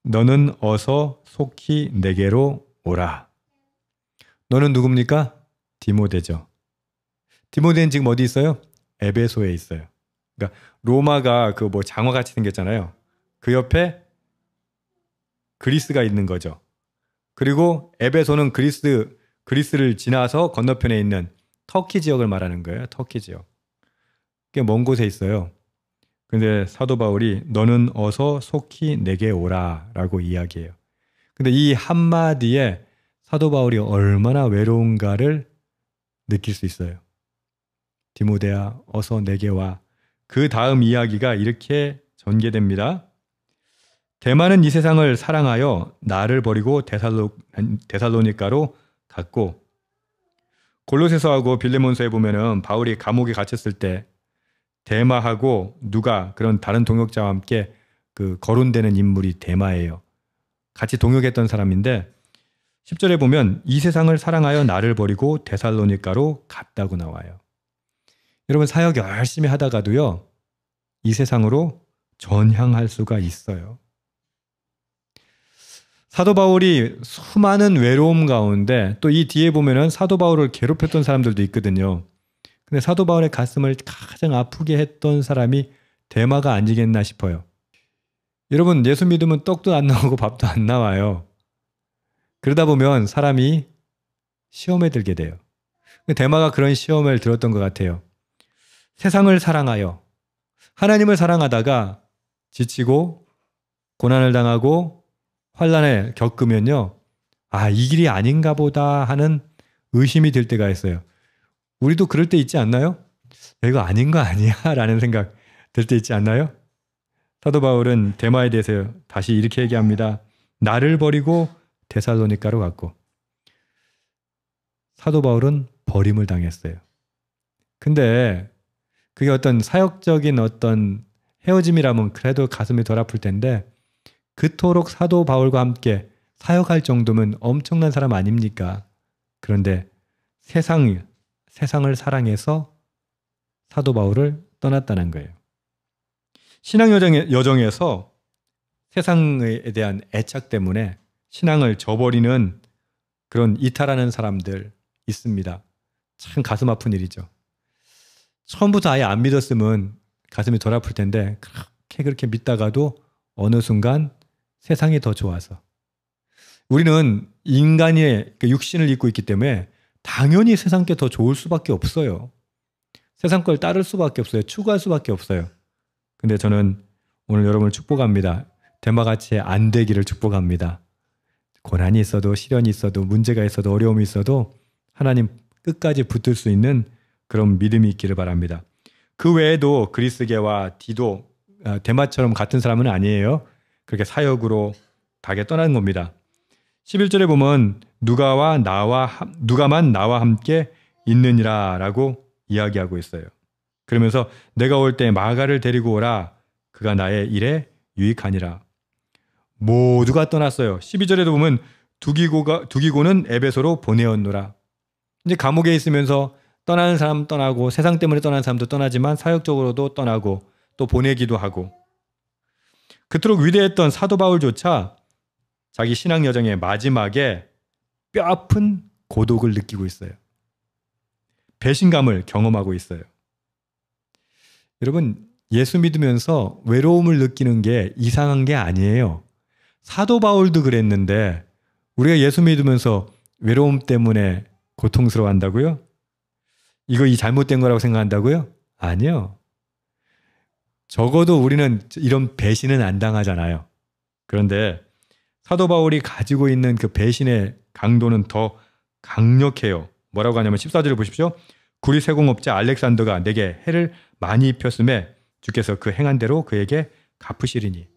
너는 어서 속히 내게로 오라. 너는 누굽니까? 디모데죠. 디모데는 지금 어디 있어요? 에베소에 있어요. 그러니까 로마가 그 뭐 장화같이 생겼잖아요. 그 옆에 그리스가 있는 거죠. 그리고 에베소는 그리스를 지나서 건너편에 있는 터키 지역을 말하는 거예요. 터키 지역. 꽤 먼 곳에 있어요. 근데 사도 바울이 너는 어서 속히 내게 오라 라고 이야기해요. 근데 이 한마디에 사도 바울이 얼마나 외로운가를 느낄 수 있어요. 디모데야 어서 내게 와. 그 다음 이야기가 이렇게 전개됩니다. 데마는 이 세상을 사랑하여 나를 버리고 데살로니가로 갔고, 골로새서하고 빌레몬서에 보면은 바울이 감옥에 갇혔을 때 데마하고 누가 그런 다른 동역자와 함께 그 거론되는 인물이 데마예요. 같이 동역했던 사람인데 10절에 보면 이 세상을 사랑하여 나를 버리고 데살로니가로 갔다고 나와요. 여러분 사역 열심히 하다가도요. 이 세상으로 전향할 수가 있어요. 사도 바울이 수많은 외로움 가운데 또 이 뒤에 보면은 사도 바울을 괴롭혔던 사람들도 있거든요. 근데 사도 바울의 가슴을 가장 아프게 했던 사람이 데마가 아니겠나 싶어요. 여러분 예수 믿으면 떡도 안 나오고 밥도 안 나와요. 그러다 보면 사람이 시험에 들게 돼요. 데마가 그런 시험을 들었던 것 같아요. 세상을 사랑하여 하나님을 사랑하다가 지치고 고난을 당하고 환난을 겪으면요. 아, 이 길이 아닌가 보다 하는 의심이 들 때가 있어요. 우리도 그럴 때 있지 않나요? 이거 아닌 거 아니야? 라는 생각 들 때 있지 않나요? 사도 바울은 데마에 대해서 다시 이렇게 얘기합니다. 나를 버리고 데살로니가로 갔고, 사도 바울은 버림을 당했어요. 근데 그게 어떤 사역적인 어떤 헤어짐이라면 그래도 가슴이 덜 아플 텐데 그토록 사도 바울과 함께 사역할 정도면 엄청난 사람 아닙니까? 그런데 세상을 사랑해서 사도 바울을 떠났다는 거예요. 신앙 여정에서 세상에 대한 애착 때문에 신앙을 저버리는 그런 이탈하는 사람들 있습니다. 참 가슴 아픈 일이죠. 처음부터 아예 안 믿었으면 가슴이 덜 아플 텐데 그렇게 믿다가도 어느 순간 세상이 더 좋아서 우리는 인간의 육신을 입고 있기 때문에 당연히 세상 게 더 좋을 수밖에 없어요. 세상 걸 따를 수밖에 없어요. 추구할 수밖에 없어요. 근데 저는 오늘 여러분을 축복합니다. 데마같이 안 되기를 축복합니다. 고난이 있어도 시련이 있어도 문제가 있어도 어려움이 있어도 하나님 끝까지 붙들 수 있는 그런 믿음이 있기를 바랍니다. 그 외에도 그리스계와 디도, 데마처럼 같은 사람은 아니에요. 그렇게 사역으로 가게 떠나는 겁니다. 11절에 보면 누가만 나와 함께 있느니라 라고 이야기하고 있어요. 그러면서 내가 올 때 마가를 데리고 오라. 그가 나의 일에 유익하니라. 모두가 떠났어요. 12절에도 보면 두기고는 에베소로 보내었노라. 이제 감옥에 있으면서 떠나는 사람 떠나고 세상 때문에 떠나는 사람도 떠나지만 사역적으로도 떠나고 또 보내기도 하고 그토록 위대했던 사도 바울조차 자기 신앙 여정의 마지막에 뼈아픈 고독을 느끼고 있어요. 배신감을 경험하고 있어요. 여러분 예수 믿으면서 외로움을 느끼는 게 이상한 게 아니에요. 사도 바울도 그랬는데 우리가 예수 믿으면서 외로움 때문에 고통스러워한다고요? 이 잘못된 거라고 생각한다고요? 아니요. 적어도 우리는 이런 배신은 안 당하잖아요. 그런데 사도 바울이 가지고 있는 그 배신의 강도는 더 강력해요. 뭐라고 하냐면 14절을 보십시오. 구리 세공업자 알렉산더가 내게 해를 많이 입혔음에 주께서 그 행한 대로 그에게 갚으시리니.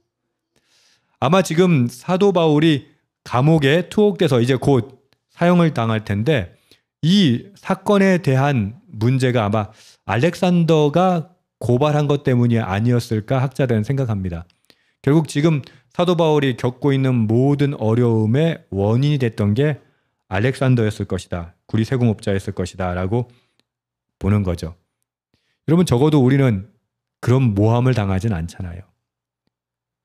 아마 지금 사도 바울이 감옥에 투옥돼서 이제 곧 사형을 당할 텐데 이 사건에 대한 문제가 아마 알렉산더가 고발한 것 때문이 아니었을까 학자들은 생각합니다. 결국 지금 사도 바울이 겪고 있는 모든 어려움의 원인이 됐던 게 알렉산더였을 것이다. 구리 세공업자였을 것이다 라고 보는 거죠. 여러분 적어도 우리는 그런 모함을 당하진 않잖아요.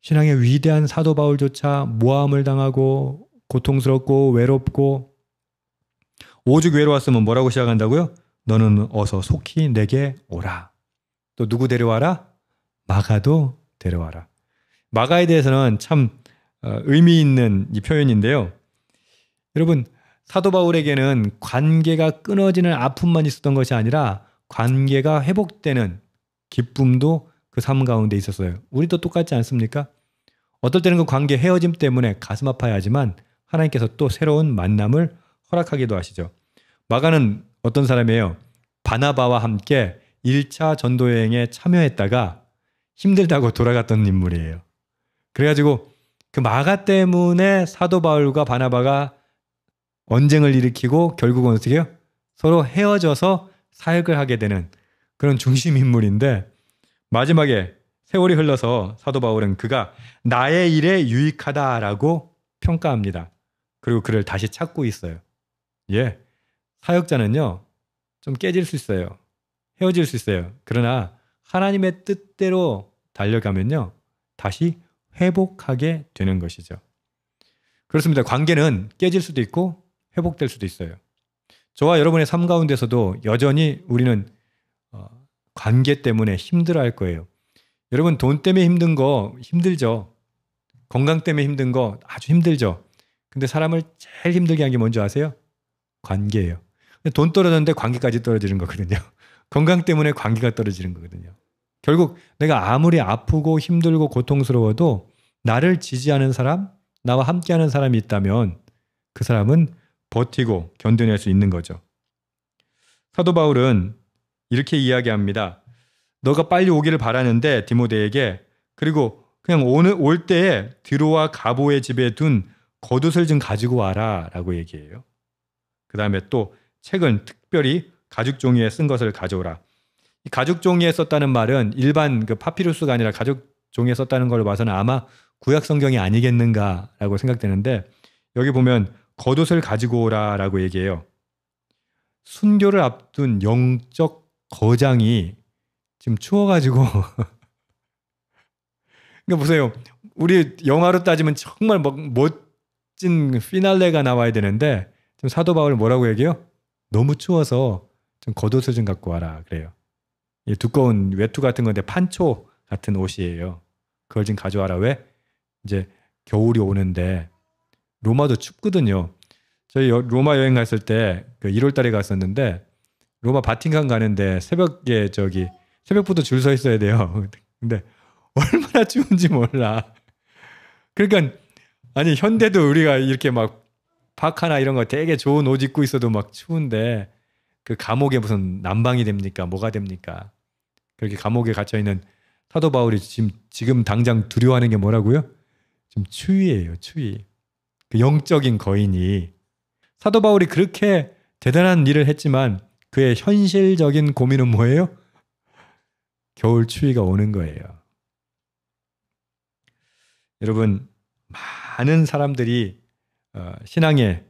신앙의 위대한 사도 바울조차 모함을 당하고 고통스럽고 외롭고 오죽 외로웠으면 뭐라고 시작한다고요? 너는 어서 속히 내게 오라. 또 누구 데려와라? 마가도 데려와라. 마가에 대해서는 참 의미 있는 이 표현인데요. 여러분, 사도 바울에게는 관계가 끊어지는 아픔만 있었던 것이 아니라 관계가 회복되는 기쁨도 그 삶 가운데 있었어요. 우리도 똑같지 않습니까? 어떨 때는 그 관계 헤어짐 때문에 가슴 아파야 하지만 하나님께서 또 새로운 만남을 허락하기도 하시죠. 마가는 어떤 사람이에요? 바나바와 함께 1차 전도 여행에 참여했다가 힘들다고 돌아갔던 인물이에요. 그래가지고 그 마가 때문에 사도 바울과 바나바가 언쟁을 일으키고 결국은 어떻게 해요? 서로 헤어져서 사역을 하게 되는 그런 중심 인물인데 마지막에 세월이 흘러서 사도 바울은 그가 나의 일에 유익하다라고 평가합니다. 그리고 그를 다시 찾고 있어요. 예, 사역자는요 좀 깨질 수 있어요. 헤어질 수 있어요. 그러나 하나님의 뜻대로 달려가면요 다시 회복하게 되는 것이죠. 그렇습니다. 관계는 깨질 수도 있고 회복될 수도 있어요. 저와 여러분의 삶 가운데서도 여전히 우리는 관계 때문에 힘들어할 거예요. 여러분 돈 때문에 힘든 거 힘들죠. 건강 때문에 힘든 거 아주 힘들죠. 근데 사람을 제일 힘들게 한 게 뭔지 아세요? 관계예요. 돈 떨어졌는데 관계까지 떨어지는 거거든요. 건강 때문에 관계가 떨어지는 거거든요. 결국 내가 아무리 아프고 힘들고 고통스러워도 나를 지지하는 사람, 나와 함께하는 사람이 있다면 그 사람은 버티고 견뎌낼 수 있는 거죠. 사도 바울은 이렇게 이야기합니다. 너가 빨리 오기를 바라는데 디모데에게 그리고 그냥 올 때에 드로와 가보의 집에 둔 겉옷을 좀 가지고 와라 라고 얘기해요. 그 다음에 또 책은 특별히 가죽 종이에 쓴 것을 가져오라. 이 가죽 종이에 썼다는 말은 일반 그 파피루스가 아니라 가죽 종이에 썼다는 걸 봐서는 아마 구약 성경이 아니겠는가라고 생각되는데 여기 보면 겉옷을 가지고 오라라고 얘기해요. 순교를 앞둔 영적 거장이 지금 추워가지고 그러니까 보세요. 우리 영화로 따지면 정말 멋진 피날레가 나와야 되는데 지금 사도 바울 뭐라고 얘기해요? 너무 추워서 좀 겉옷을 좀 갖고 와라 그래요. 이 두꺼운 외투 같은 건데 판초 같은 옷이에요. 그걸 좀 가져와라. 왜? 이제 겨울이 오는데 로마도 춥거든요. 저희 로마 여행 갔을 때 그 1월 달에 갔었는데 로마 바티칸 가는데 새벽부터 줄 서 있어야 돼요. 근데 얼마나 추운지 몰라. 그러니까 아니 현대도 우리가 이렇게 막 파카나 이런 거 되게 좋은 옷 입고 있어도 막 추운데 그 감옥에 무슨 난방이 됩니까? 뭐가 됩니까? 그렇게 감옥에 갇혀 있는 사도 바울이 지금 당장 두려워하는 게 뭐라고요? 지금 추위예요, 추위. 그 영적인 거인이 사도 바울이 그렇게 대단한 일을 했지만 그의 현실적인 고민은 뭐예요? 겨울 추위가 오는 거예요. 여러분, 많은 사람들이 신앙의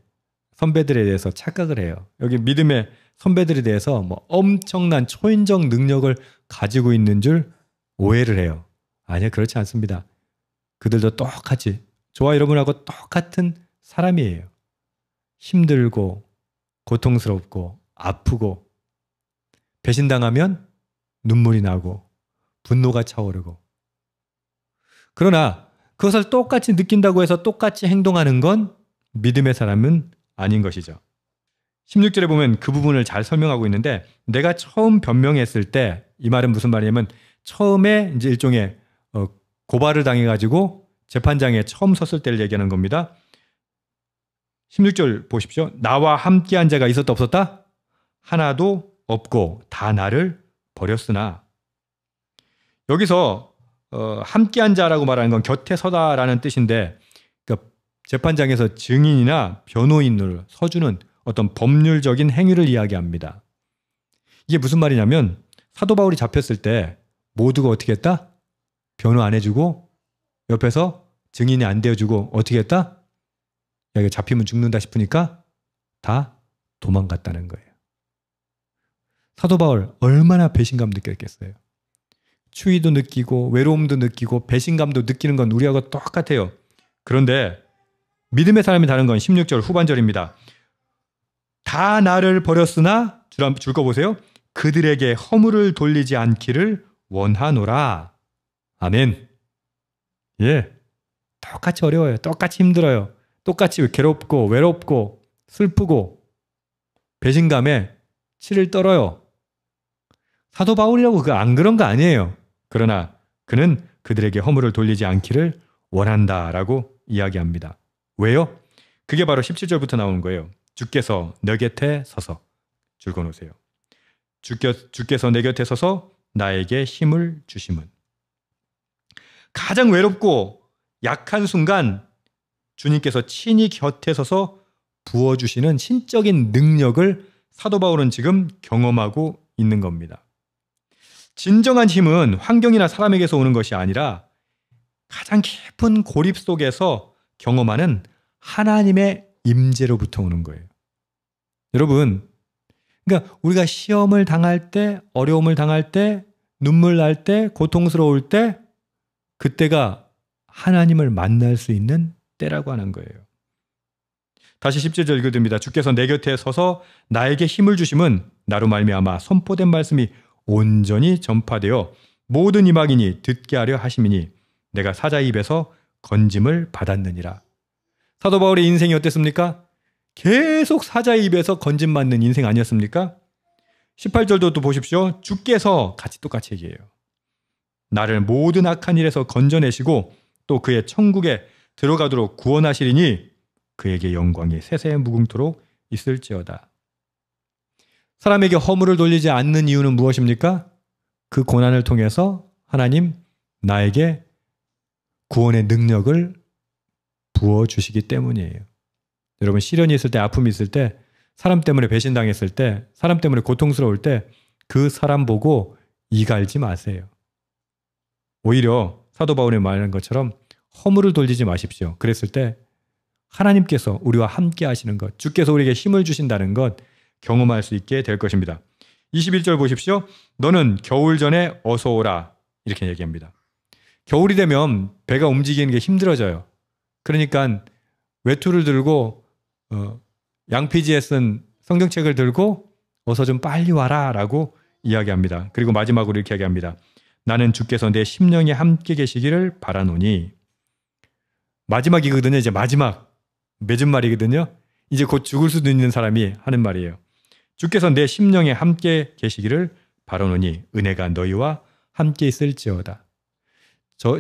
선배들에 대해서 착각을 해요. 여기 믿음의 선배들에 대해서 뭐 엄청난 초인적 능력을 가지고 있는 줄 오해를 해요. 아니요, 그렇지 않습니다. 그들도 똑같이 저와 여러분하고 똑같은 사람이에요. 힘들고 고통스럽고 아프고 배신당하면 눈물이 나고 분노가 차오르고 그러나 그것을 똑같이 느낀다고 해서 똑같이 행동하는 건 믿음의 사람은 아닌 것이죠. 16절에 보면 그 부분을 잘 설명하고 있는데 내가 처음 변명했을 때 이 말은 무슨 말이냐면 처음에 이제 일종의 고발을 당해가지고 재판장에 처음 섰을 때를 얘기하는 겁니다. 16절 보십시오. 나와 함께한 자가 있었다 없었다? 하나도 없고 다 나를 버렸으나 여기서 함께한 자라고 말하는 건 곁에 서다라는 뜻인데 그러니까 재판장에서 증인이나 변호인을 서주는 어떤 법률적인 행위를 이야기합니다. 이게 무슨 말이냐면 사도 바울이 잡혔을 때 모두가 어떻게 했다? 변호 안 해주고 옆에서 증인이 안 되어주고 어떻게 했다? 야, 이거 잡히면 죽는다 싶으니까 다 도망갔다는 거예요. 사도 바울 얼마나 배신감 느꼈겠어요. 추위도 느끼고 외로움도 느끼고 배신감도 느끼는 건 우리하고 똑같아요. 그런데 믿음의 사람이 다른 건 16절 후반절입니다. 다 나를 버렸으나 줄 거 보세요. 그들에게 허물을 돌리지 않기를 원하노라. 아멘. 예, 똑같이 어려워요. 똑같이 힘들어요. 똑같이 괴롭고 외롭고 슬프고 배신감에 치를 떨어요. 사도 바울이라고 안 그런 거 아니에요. 그러나 그는 그들에게 허물을 돌리지 않기를 원한다라고 이야기합니다. 왜요? 그게 바로 17절부터 나오는 거예요. 주께서 내 곁에 서서 줄거놓으세요. 주께서 내 곁에 서서 나에게 힘을 주심은. 가장 외롭고 약한 순간 주님께서 친히 곁에 서서 부어주시는 신적인 능력을 사도 바울은 지금 경험하고 있는 겁니다. 진정한 힘은 환경이나 사람에게서 오는 것이 아니라 가장 깊은 고립 속에서 경험하는 하나님의 임재로부터 오는 거예요. 여러분, 그러니까 우리가 시험을 당할 때, 어려움을 당할 때, 눈물 날 때, 고통스러울 때, 그때가 하나님을 만날 수 있는 때라고 하는 거예요. 다시 17절 읽어드립니다. 주께서 내 곁에 서서 나에게 힘을 주심은 나로 말미암아 선포된 말씀이 온전히 전파되어 모든 이방인이 듣게 하려 하심이니 내가 사자의 입에서 건짐을 받았느니라. 사도 바울의 인생이 어땠습니까? 계속 사자의 입에서 건짐받는 인생 아니었습니까? 18절도 또 보십시오. 주께서 똑같이 얘기해요. 나를 모든 악한 일에서 건져내시고 또 그의 천국에 들어가도록 구원하시리니 그에게 영광이 세세 무궁토록 있을지어다. 사람에게 허물을 돌리지 않는 이유는 무엇입니까? 그 고난을 통해서 하나님 나에게 구원의 능력을 부어주시기 때문이에요. 여러분, 시련이 있을 때, 아픔이 있을 때, 사람 때문에 배신당했을 때, 사람 때문에 고통스러울 때 그 사람 보고 이갈지 마세요. 오히려 사도 바울이 말하는 것처럼 허물을 돌리지 마십시오. 그랬을 때 하나님께서 우리와 함께 하시는 것, 주께서 우리에게 힘을 주신다는 것 경험할 수 있게 될 것입니다. 21절 보십시오. 너는 겨울 전에 어서 오라. 이렇게 얘기합니다. 겨울이 되면 배가 움직이는 게 힘들어져요. 그러니까 외투를 들고 양피지에 쓴 성경책을 들고 어서 좀 빨리 와라 라고 이야기합니다. 그리고 마지막으로 이렇게 이야기합니다. 나는 주께서 내 심령에 함께 계시기를 바라노니. 마지막이거든요. 이제 마지막 맺은 말이거든요. 이제 곧 죽을 수도 있는 사람이 하는 말이에요. 주께서 내 심령에 함께 계시기를 바라노니 은혜가 너희와 함께 있을지어다.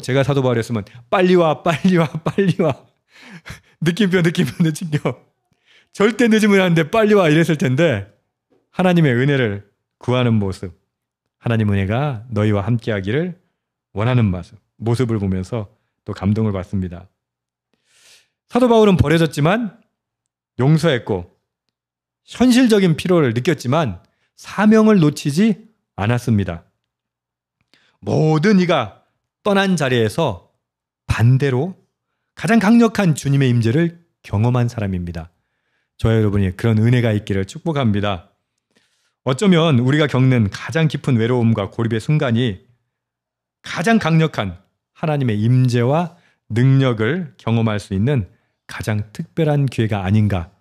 제가 사도 바울이었으면 빨리 와 빨리 와 빨리 와 느낌표 절대 늦으면 안 돼 빨리 와 이랬을 텐데 하나님의 은혜를 구하는 모습, 하나님 은혜가 너희와 함께 하기를 원하는 모습을 보면서 또 감동을 받습니다. 사도 바울은 버려졌지만 용서했고 현실적인 필요를 느꼈지만 사명을 놓치지 않았습니다. 모든 이가 떠난 자리에서 반대로 가장 강력한 주님의 임재를 경험한 사람입니다. 저와 여러분이 그런 은혜가 있기를 축복합니다. 어쩌면 우리가 겪는 가장 깊은 외로움과 고립의 순간이 가장 강력한 하나님의 임재와 능력을 경험할 수 있는 가장 특별한 기회가 아닌가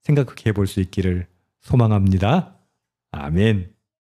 생각해 볼 수 있기를 소망합니다. 아멘.